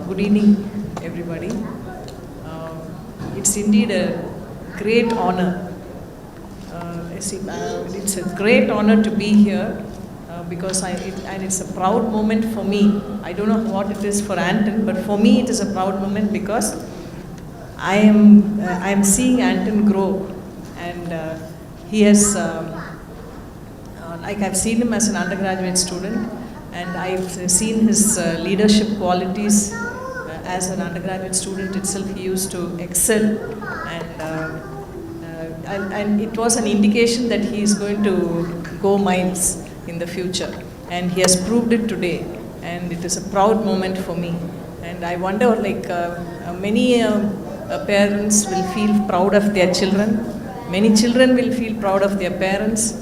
Good evening, everybody. It's indeed a great honor. It's a great honor to be here because and it's a proud moment for me. I don't know what it is for Anton, but for me it is a proud moment because I am seeing Anton grow, and he has like I've seen him as an undergraduate student, and I've seen his leadership qualities as an undergraduate student itself. He used to excel, and it was an indication that he is going to go miles in the future, and he has proved it today, and it is a proud moment for me. And I wonder, like many parents will feel proud of their children, many children will feel proud of their parents,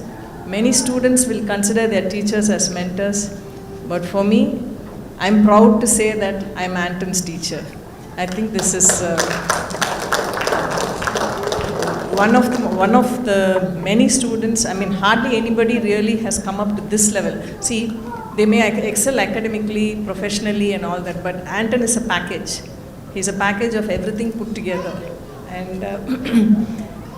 many students will consider their teachers as mentors, but for me, I'm proud to say that I'm Anton's teacher. I think this is one of the many students. I mean, hardly anybody really has come up to this level. See, they may excel academically, professionally and all that, but Anton is a package. He's a package of everything put together. And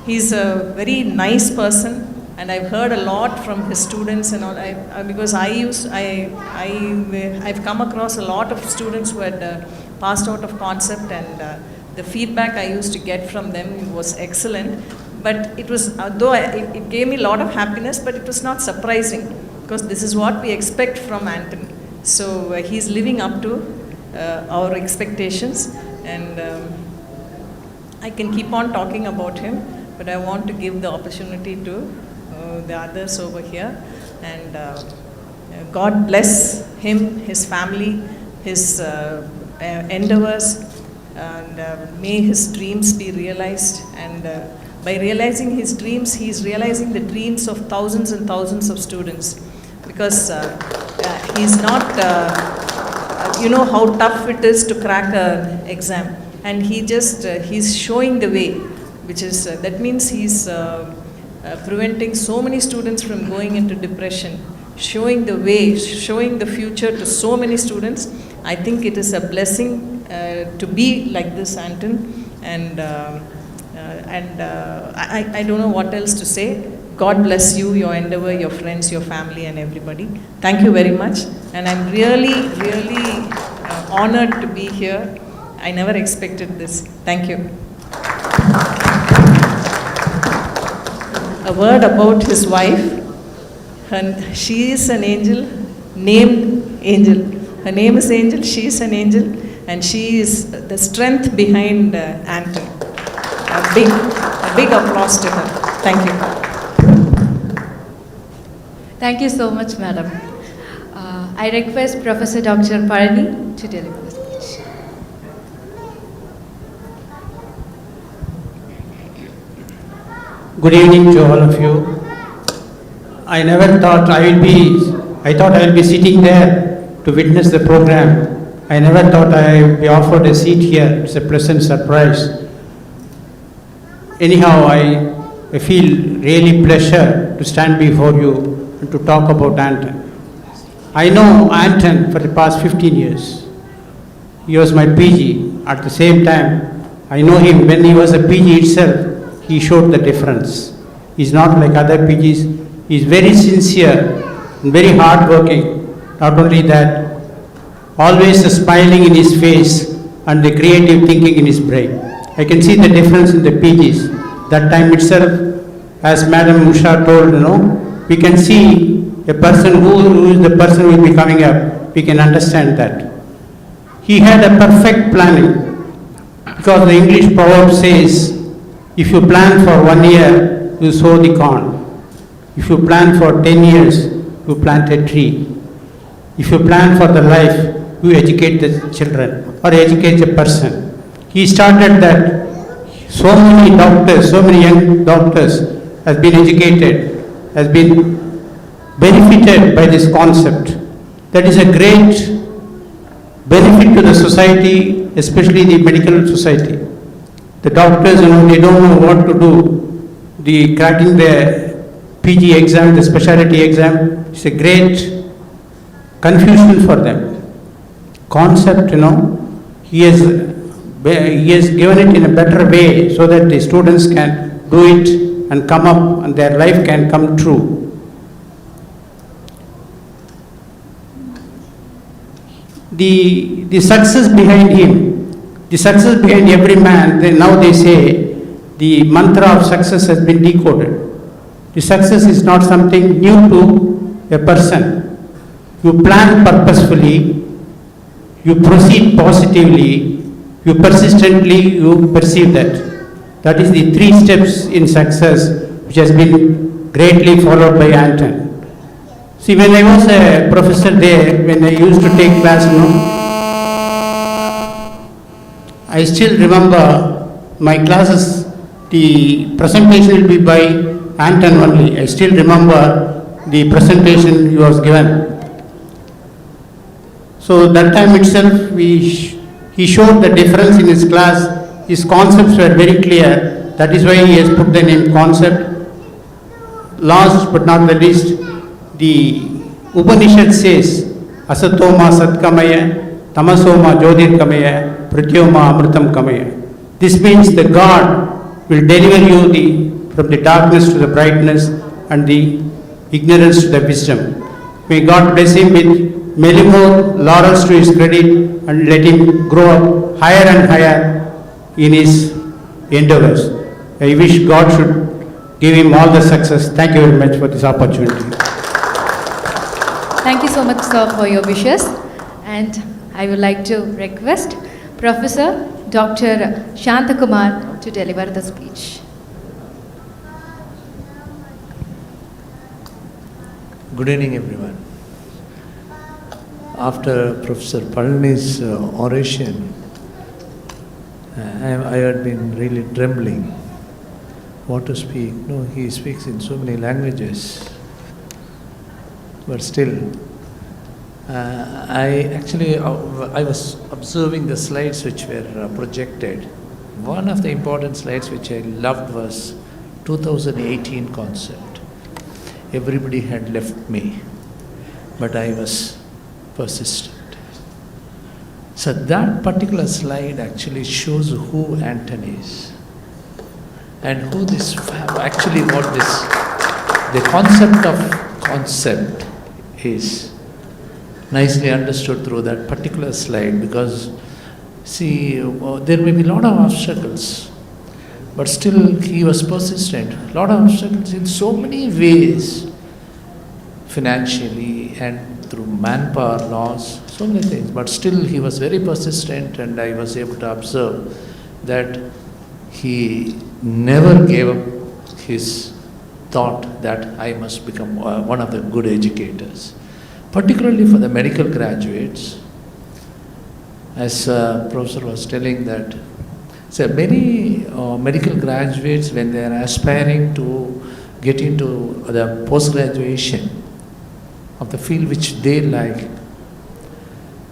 he's a very nice person. And I've heard a lot from his students and all. Because I've come across a lot of students who had passed out of concept, and the feedback I used to get from them was excellent. But it was, though it gave me a lot of happiness, but it was not surprising because this is what we expect from Anton. So he's living up to our expectations, and I can keep on talking about him, but I want to give the opportunity to the others over here, and God bless him, his family, his endeavors, and may his dreams be realized. And by realizing his dreams, he is realizing the dreams of thousands and thousands of students, because he's not you know how tough it is to crack an exam, and he's showing the way, which is that means he's preventing so many students from going into depression, showing the way, showing the future to so many students. I think it is a blessing to be like this, Anton, and I don't know what else to say. God bless you, your endeavor, your friends, your family, and everybody. Thank you very much, and I'm really, really honored to be here. I never expected this. Thank you. A word about his wife. She is an angel, named Angel. Her name is Angel, she is an angel, and she is the strength behind Anton. A big applause to her. Thank you. Thank you so much, madam. I request Professor Dr. Parani to deliver the speech. Good evening to all of you. I never thought I thought I will be sitting there to witness the program. I never thought I would be offered a seat here. It's a pleasant surprise. Anyhow, I feel really pleasure to stand before you and to talk about Anton. I know Anton for the past 15 years. He was my PG. At the same time, I know him when he was a PG itself. He showed the difference. He's not like other PGs. He's very sincere and very hardworking. Not only that, always a smiling in his face and the creative thinking in his brain. I can see the difference in the PGs. That time itself, as Madam Usha told, we can see a person who is the person who will be coming up. We can understand that. He had a perfect planning, because the English proverb says, if you plan for 1 year, you sow the corn. If you plan for 10 years, you plant a tree. If you plan for the life, you educate the children or educate a person. He started that. So many doctors, so many young doctors has been educated, has been benefited by this concept. That is a great benefit to the society, especially the medical society. The doctors, they don't know what to do. The cracking the PG exam, the specialty exam, is a great confusion for them. Concept, he has given it in a better way so that the students can do it and come up and their life can come true. The success behind him, the success behind every man, now they say the mantra of success has been decoded. The success is not something new to a person. You plan purposefully, you proceed positively, you persistently, you perceive that. That is the 3 steps in success which has been greatly followed by Anton. See, when I was a professor there, when I used to take class, I still remember my classes, the presentation will be by Anton only. I still remember the presentation he was given. So that time itself, he showed the difference in his class. His concepts were very clear. That is why he has put the name concept. Last but not the least, the Upanishad says, Asatoma Satkamaya, Tamasoma Jyotirkamaya, Pratyoma Amritam Kamaya. This means the God will deliver you from the darkness to the brightness and the ignorance to the wisdom. May God bless him with many more laurels to his credit and let him grow up higher and higher in his endeavors. I wish God should give him all the success. Thank you very much for this opportunity. Thank you so much, sir, for your wishes. And I would like to request Professor Dr. Shantakumar to deliver the speech. Good evening, everyone. After Professor Palani's oration, I had been really trembling what to speak. No, he speaks in so many languages. But still, I was observing the slides which were projected. One of the important slides which I loved was 2018 concept. Everybody had left me, but I was persistent. So that particular slide actually shows who Anton is and who this, actually what this, the concept of concept is nicely understood through that particular slide, because see, there may be a lot of obstacles, but still he was persistent. A lot of obstacles in so many ways, financially and through manpower loss, so many things, but still he was very persistent, and I was able to observe that he never gave up his thought that I must become one of the good educators. Particularly for the medical graduates, as Professor was telling that, so many medical graduates, when they are aspiring to get into the post-graduation of the field which they like,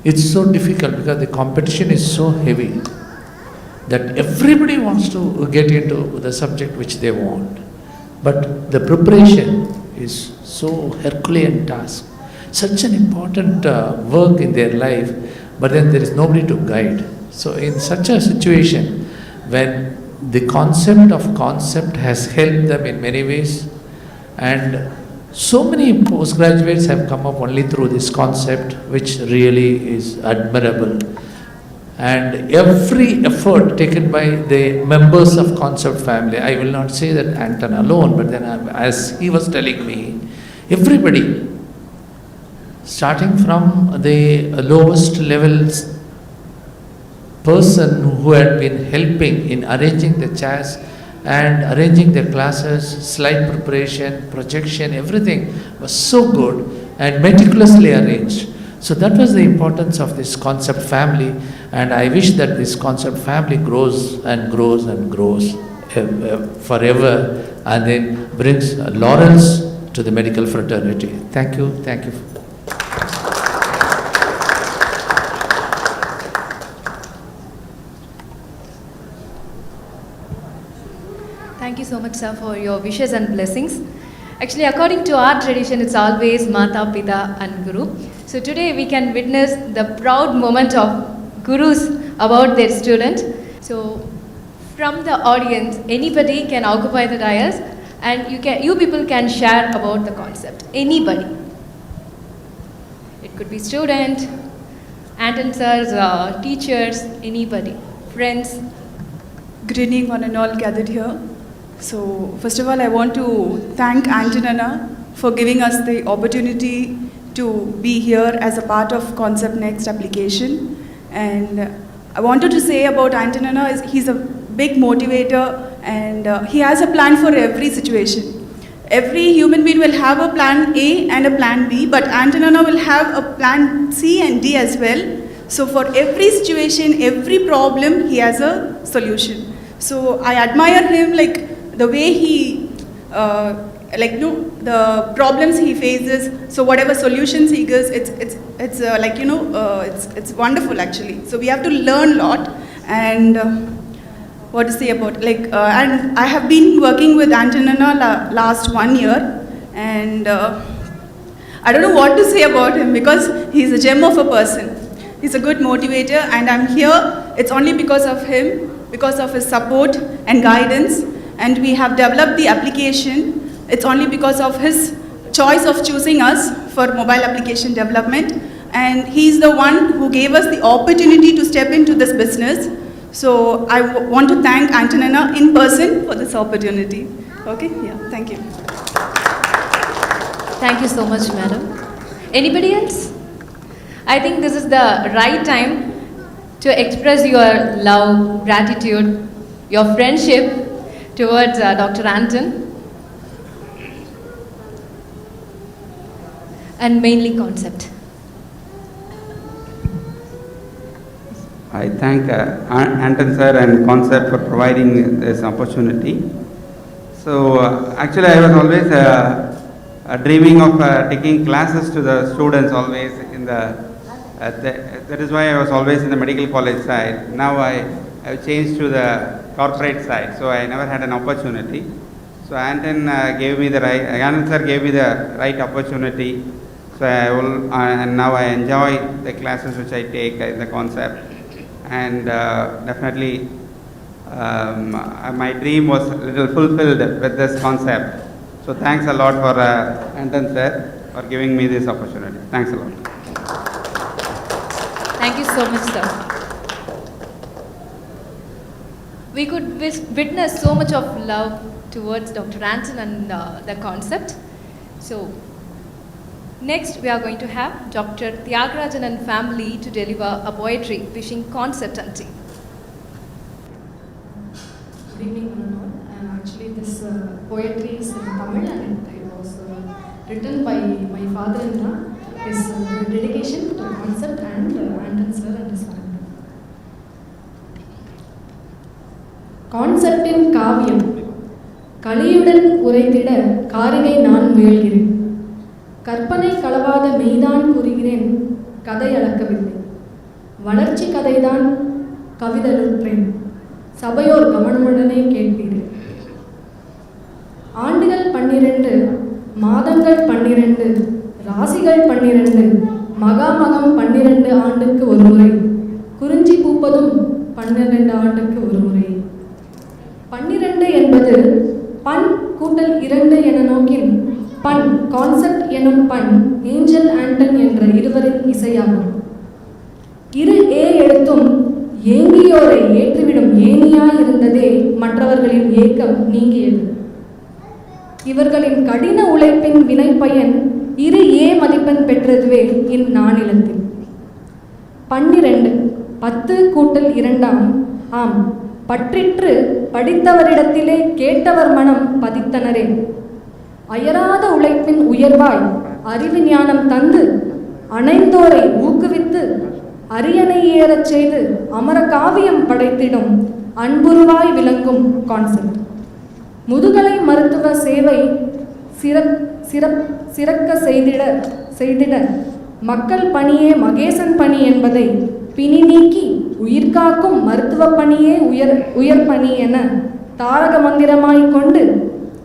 it's so difficult because the competition is so heavy that everybody wants to get into the subject which they want. But the preparation is so Herculean task, such an important work in their life, but then there is nobody to guide. So in such a situation, when the concept of concept has helped them in many ways, and so many postgraduates have come up only through this concept, which really is admirable. And every effort taken by the members of Concept family, I will not say that Anton alone, but then as he was telling me, everybody, starting from the lowest levels person who had been helping in arranging the chairs and arranging the classes, slide preparation, projection, everything was so good and meticulously arranged. So that was the importance of this Concept family, and I wish that this Concept family grows and grows and grows forever, and then brings laurels to the medical fraternity. Thank you. Thank you. Thank you so much, sir, for your wishes and blessings. Actually, according to our tradition, it's always Mata, Pita and Guru. So today we can witness the proud moment of Guru's about their student. So, from the audience, anybody can occupy the dais, and you people can share about the concept. Anybody. It could be student, Anton sirs, teachers, anybody, friends. Good evening, one and all gathered here. So, first of all, I want to thank Anton Anna for giving us the opportunity to be here as a part of Concept Next application. And I wanted to say about Anton Anna is he's a big motivator, and he has a plan for every situation. Every human being will have a plan A and a plan B, but Anton Anna will have a plan C and D as well. So for every situation, every problem, he has a solution. So I admire him, like the way he, the problems he faces. So whatever solutions he gives, it's wonderful actually. So we have to learn a lot. And what to say about and I have been working with Anton Anna last 1 year, and I don't know what to say about him because he's a gem of a person. He's a good motivator, and I'm here. It's only because of him, because of his support and guidance, and we have developed the application. It's only because of his choice of choosing us for mobile application development, and he's the one who gave us the opportunity to step into this business. So I want to thank Anton Anna in person for this opportunity. Okay, yeah, thank you. Thank you so much, madam. Anybody else? I think this is the right time to express your love, gratitude, your friendship towards Dr. Anton, and mainly concept. I thank Anton sir and Concept for providing this opportunity. So actually I was always dreaming of taking classes to the students always in that is why I was always in the medical college side. Now I have changed to the corporate side, so I never had an opportunity. So Anton gave me the right, Anton sir gave me the right opportunity. So and now I enjoy the classes which I take in the Concept. And definitely my dream was a little fulfilled with this concept. So thanks a lot for Anton sir for giving me this opportunity. Thanks a lot. Thank you so much, sir. We could witness so much of love towards Dr. Anton and the concept. So next, we are going to have Dr. Tyagarajan and family to deliver a poetry wishing concept and team. Good evening, one and all. Actually, this poetry is in Tamil, and it was written by my father-in-law. His dedication to the concept and Anton sir and his family. கான்செப்டின் காவியம் கலியுடன் உரைத்திட காரிகை நான் முயல்கிறேன். கற்பனை களவாத மெய்தான் கூறுகிறேன், கதை அளக்கவில்லை. வளர்ச்சி கதைதான் கவிதலுற்றேன், சபையோர் கவனமுடனே கேட்பீர்கள். ஆண்டுகள் 12, மாதங்கள் 12, ராசிகள் 12, மகாமகம் 12 ஆண்டுக்கு ஒரு முறை, குறிஞ்சி பூப்பதும் 12 ஆண்டுக்கு ஒரு முறை. 12 என்பது பண் கூட்டல் 2 என நோக்கின் பண் கான்செப்ட் எனும் பண் ஏஞ்சல் ஆண்டன் என்ற இருவரின் இசையாகும். இரு ஏ எழுத்தும் ஏங்கியோரை ஏற்றிவிடும் ஏனியாயிருந்ததே மற்றவர்களின் ஏக்கம் நீங்கியது. இவர்களின் கடின உழைப்பின் வினைப்பயன் இரு ஏ மதிப்பெண் பெற்றதுவே இந்நானிலத்தில். 12 10 கூட்டல் 2 ஆம், பற்றிற்று படித்தவரிடத்திலே கேட்டவர் மனம் பதித்தனரே. அயராத உழைப்பின் உயர்வாய் அறிவு ஞானம் தந்து அணைந்தோரை ஊக்குவித்து அரியணை ஏறச் செய்து அமர காவியம் படைத்திடும் அன்புருவாய் விளங்கும் கான்செப்ட். முதுகலை மருத்துவ சேவை சிறக்க செய்திட மக்கள் பணியே மகேசன் பணி என்பதை பிணி நீக்கி உயிர்காக்கும் மருத்துவ பணியே உயர் பணி என தாரக மந்திரமாய் கொண்டு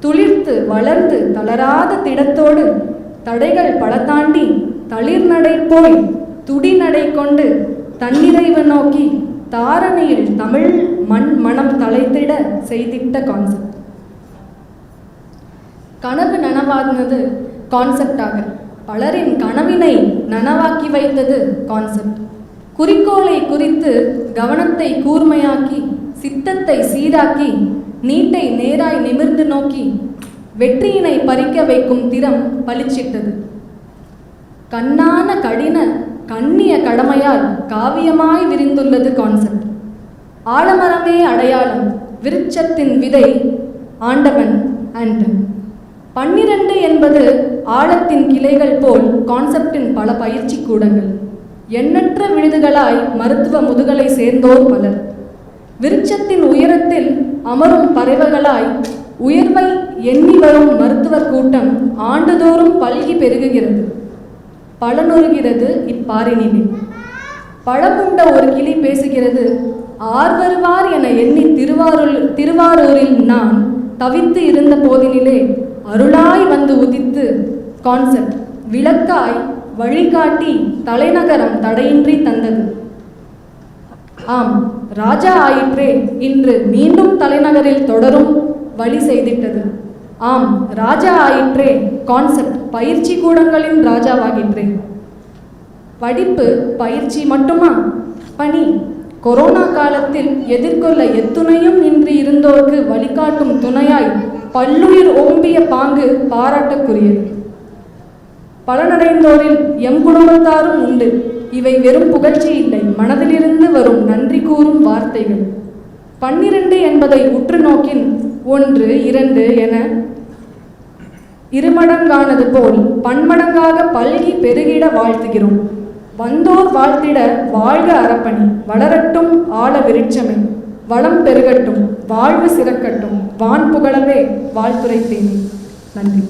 துளிர்த்து வளர்ந்து தளராத திடத்தோடு தடைகள் பல தாண்டி தளிர் நடை போய் துடி நடை கொண்டு தன்னிறைவு நோக்கி தாரணையில் தமிழ் மனம் தலைத்திட செய்திட்ட கான்செப்ட். கனவு நனவானது கான்செப்டாக, பலரின் கனவினை நனவாக்கி வைத்தது கான்செப்ட். குறிக்கோளை குறித்து கவனத்தை கூர்மையாக்கி, சித்தத்தை சீராக்கி, நீட்டை நேராய் நிமிர்ந்து நோக்கி, வெற்றியினை பறிக்க வைக்கும் திறம் பளிச்சிட்டது. கண்ணான கண்ணிய கடமையால் காவியமாய் விரிந்துள்ளது கான்செப்ட். ஆலமரமே அடையாளம், விருட்சத்தின் விதை ஆண்டவன் ஆண்டன். 12 என்பது ஆழத்தின் கிளைகள் போல் கான்செப்டின் பல பயிற்சி கூடங்கள். எண்ணற்ற விழுதுகளாய் மருத்துவ முதுகலை சேர்ந்தோர் பலர். விருட்சத்தின் உயரத்தில் அமரும் பறவைகளாய் உயர்வை எண்ணி வரும் மருத்துவர் கூட்டம் ஆண்டுதோறும் பல்கி பெருகுகிறது. பலனுறுகிறது இப்பாரினிலே. பழமுண்ட ஒரு கிளி பேசுகிறது, ஆர் வருவார் என எண்ணி திருவாரூரில் நான் தவித்து இருந்த போதினிலே அருளாய் வந்து உதித்து கான்செப்ட் விளக்காய் வழிகாட்டி தலைநகரம் தடையின்றி தந்தது. ஆம், ராஜா ஆயிற்றே இன்று மீண்டும் தலைநகரில் தொடரும் வழி செய்திட்டது. ஆம், ராஜா ஆயிற்றே கான்செப்ட் பயிற்சி கூடங்களின் ராஜாவாகின்றே. படிப்பு பயிற்சி மட்டுமா? பணி. கொரோனா காலத்தில் எதிர்கொள்ள எத்துணையும் இன்றி இருந்தோருக்கு வழிகாட்டும் துணையாய் பல்லுயிர் ஓம்பிய பாங்கு பாராட்டுக்குரியது. பலனடைந்தோரில் எம் குடும்பத்தாரும் உண்டு. இவை வெறும் புகழ்ச்சி இல்லை, மனதிலிருந்து வரும் நன்றி கூறும் வார்த்தைகள். 12 என்பதை உற்று நோக்கின் 1, 2 என இருமடங்கானது போல் பன்மடங்காக பல்கி பெருகிட வாழ்த்துகிறோம். வந்தோர் வாழ்த்திட வாழ்க அறப்பணி, வளரட்டும் ஆழ விருட்சமே, வளம் பெருகட்டும், வாழ்வு சிறக்கட்டும், வான் புகழவே வாழ்த்துரைத்தேனே. நன்றி.